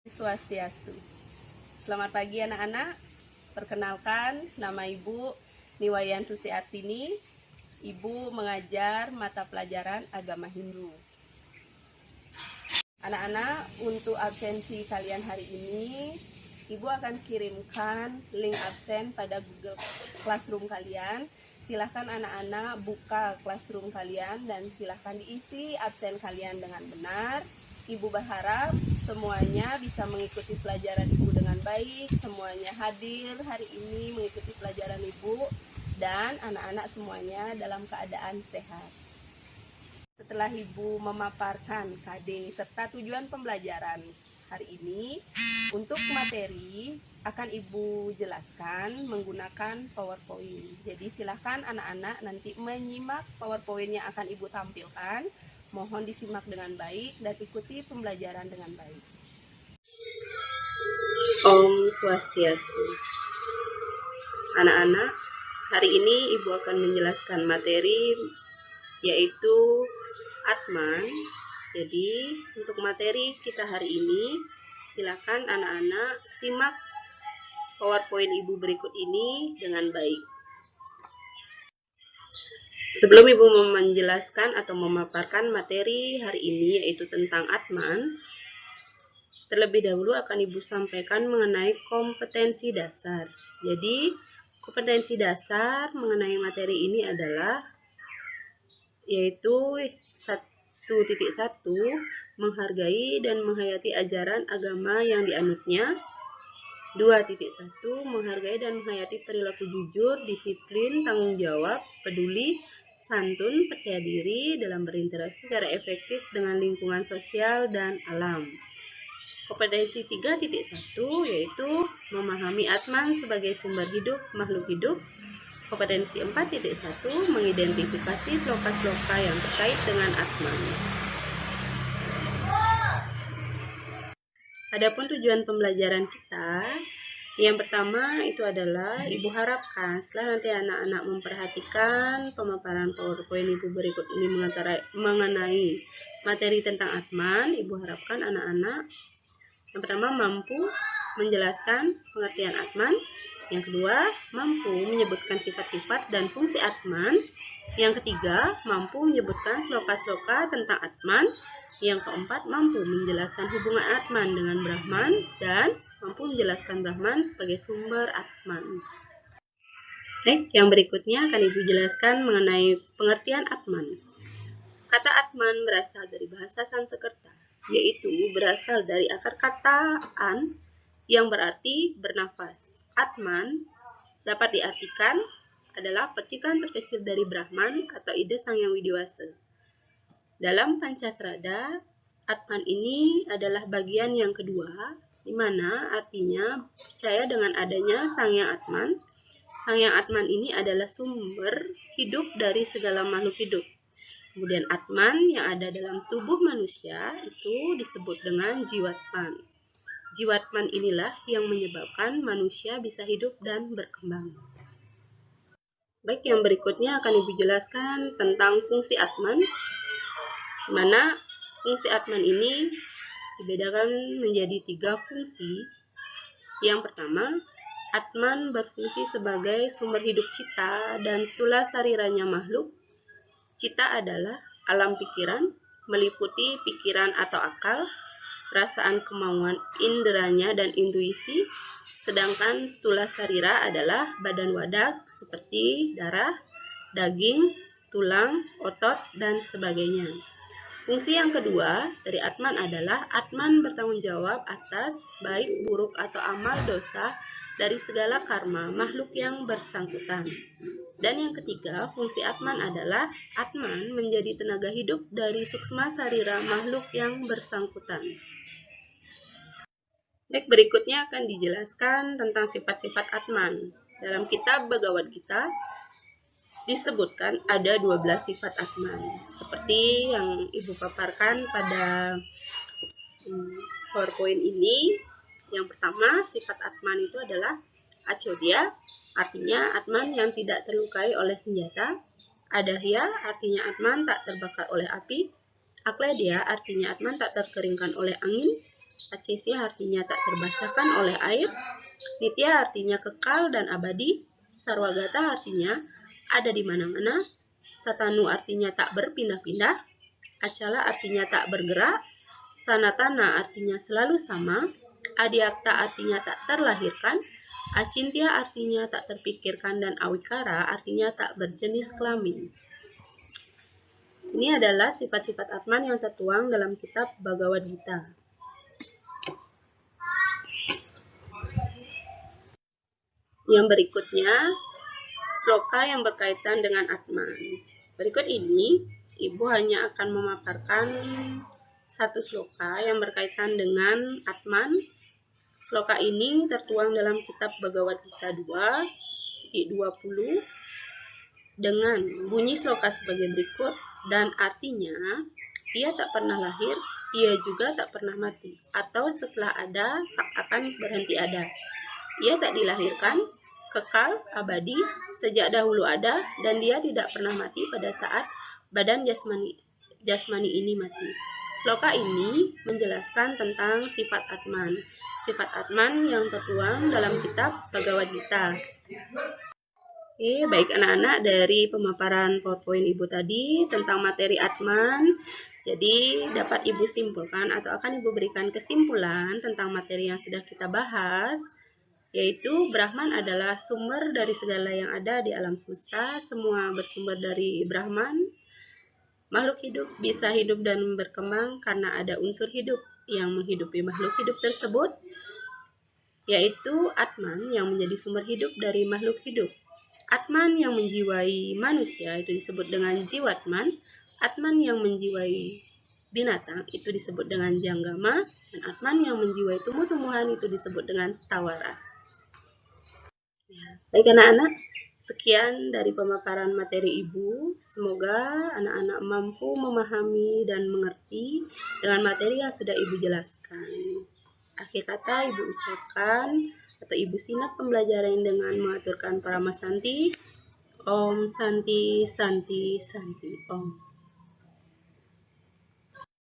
Swastiastu. Selamat pagi anak-anak. Perkenalkan, nama Ibu Niwayan Susi Artini. Ibu mengajar mata pelajaran agama Hindu. Anak-anak, untuk absensi kalian hari ini, Ibu akan kirimkan link absen pada Google Classroom kalian. Silahkan anak-anak buka classroom kalian dan silahkan diisi absen kalian dengan benar. Ibu berharap semuanya bisa mengikuti pelajaran Ibu dengan baik, semuanya hadir hari ini mengikuti pelajaran Ibu, dan anak-anak semuanya dalam keadaan sehat. Setelah Ibu memaparkan KD serta tujuan pembelajaran hari ini, untuk materi akan Ibu jelaskan menggunakan PowerPoint. Jadi silakan anak-anak nanti menyimak PowerPoint yang akan Ibu tampilkan. Mohon disimak dengan baik dan ikuti pembelajaran dengan baik. Om Swastiastu. Anak-anak, hari ini Ibu akan menjelaskan materi yaitu Atman. Jadi, untuk materi kita hari ini, silakan anak-anak simak PowerPoint Ibu berikut ini dengan baik. Sebelum Ibu menjelaskan atau memaparkan materi hari ini yaitu tentang Atman, terlebih dahulu akan Ibu sampaikan mengenai kompetensi dasar. Jadi, kompetensi dasar mengenai materi ini adalah yaitu 1.1 menghargai dan menghayati ajaran agama yang dianutnya. 2.1 menghargai dan menghayati perilaku jujur, disiplin, tanggung jawab, peduli, santun, percaya diri dalam berinteraksi secara efektif dengan lingkungan sosial dan alam. Kompetensi 3.1 yaitu memahami Atman sebagai sumber hidup makhluk hidup. Kompetensi 4.1 mengidentifikasi sloka-sloka yang terkait dengan Atman. Adapun tujuan pembelajaran kita, yang pertama itu adalah Ibu harapkan setelah nanti anak-anak memperhatikan pemaparan PowerPoint Ibu berikut ini mengenai materi tentang Atman, Ibu harapkan anak-anak yang pertama mampu menjelaskan pengertian Atman, yang kedua mampu menyebutkan sifat-sifat dan fungsi Atman, yang ketiga mampu menyebutkan sloka-sloka tentang Atman, yang keempat mampu menjelaskan hubungan Atman dengan Brahman, dan mampu menjelaskan Brahman sebagai sumber Atman. Baik, yang berikutnya akan Ibu jelaskan mengenai pengertian Atman. Kata Atman berasal dari bahasa Sanskerta, yaitu berasal dari akar kata an yang berarti bernafas. Atman dapat diartikan adalah percikan terkecil dari Brahman atau ide Sang Yang Widiwasa. Dalam Pancasrada, Atman ini adalah bagian yang kedua, di mana artinya percaya dengan adanya Sang Yang Atman. Sang Yang Atman ini adalah sumber hidup dari segala makhluk hidup. Kemudian Atman yang ada dalam tubuh manusia itu disebut dengan Jiwatman. Jiwatman inilah yang menyebabkan manusia bisa hidup dan berkembang. Baik, yang berikutnya akan Ibu jelaskan tentang fungsi Atman, di mana fungsi Atman ini dibedakan menjadi 3 fungsi. Yang pertama, Atman berfungsi sebagai sumber hidup cita dan stula sariranya makhluk. Cita adalah alam pikiran, meliputi pikiran atau akal, perasaan, kemauan inderanya dan intuisi, sedangkan stula sarira adalah badan wadak seperti darah, daging, tulang, otot, dan sebagainya. Fungsi yang kedua dari Atman adalah Atman bertanggung jawab atas baik, buruk, atau amal dosa dari segala karma makhluk yang bersangkutan. Dan yang ketiga, fungsi Atman adalah Atman menjadi tenaga hidup dari suksma sarira makhluk yang bersangkutan. Baik, berikutnya akan dijelaskan tentang sifat-sifat Atman. Dalam kitab Bhagavad Gita disebutkan ada 12 sifat Atman. Seperti yang Ibu paparkan pada PowerPoint ini, yang pertama sifat Atman itu adalah Achodya, artinya Atman yang tidak terlukai oleh senjata. Adahya, artinya Atman tak terbakar oleh api. Akledya, artinya Atman tak terkeringkan oleh angin. Acesya artinya tak terbasahkan oleh air. Nitya artinya kekal dan abadi. Sarwagata artinya ada di mana-mana. Satanu artinya tak berpindah-pindah. Acala artinya tak bergerak. Sanatana artinya selalu sama. Adiakta artinya tak terlahirkan. Acintya artinya tak terpikirkan, dan awikara artinya tak berjenis kelamin. Ini adalah sifat-sifat Atman yang tertuang dalam kitab Bhagavad Gita. Yang berikutnya, sloka yang berkaitan dengan Atman. Berikut ini, Ibu hanya akan memaparkan satu sloka yang berkaitan dengan Atman. Sloka ini tertuang dalam kitab Bhagavad Gita 2 di 20 dengan bunyi sloka sebagai berikut, dan artinya, ia tak pernah lahir, ia juga tak pernah mati, atau setelah ada tak akan berhenti ada. Ia tak dilahirkan, kekal, abadi, sejak dahulu ada, dan dia tidak pernah mati pada saat badan jasmani ini mati. Sloka ini menjelaskan tentang sifat Atman. Sifat Atman yang tertuang dalam kitab Bhagavad Gita. Oke, baik anak-anak, dari pemaparan PowerPoint Ibu tadi tentang materi Atman, jadi dapat Ibu simpulkan atau akan Ibu berikan kesimpulan tentang materi yang sudah kita bahas, yaitu Brahman adalah sumber dari segala yang ada di alam semesta, semua bersumber dari Brahman. Makhluk hidup bisa hidup dan berkembang karena ada unsur hidup yang menghidupi makhluk hidup tersebut, yaitu Atman yang menjadi sumber hidup dari makhluk hidup. Atman yang menjiwai manusia itu disebut dengan Jiwatman. Atman yang menjiwai binatang itu disebut dengan Janggama. Dan Atman yang menjiwai tumbuh-tumbuhan itu disebut dengan Stawara. Baik anak-anak, sekian dari pemaparan materi Ibu. Semoga anak-anak mampu memahami dan mengerti dengan materi yang sudah Ibu jelaskan. Akhir kata Ibu ucapkan atau Ibu simak pembelajaran dengan mengaturkan Paramasanti. Om Santi Santi Santi Om.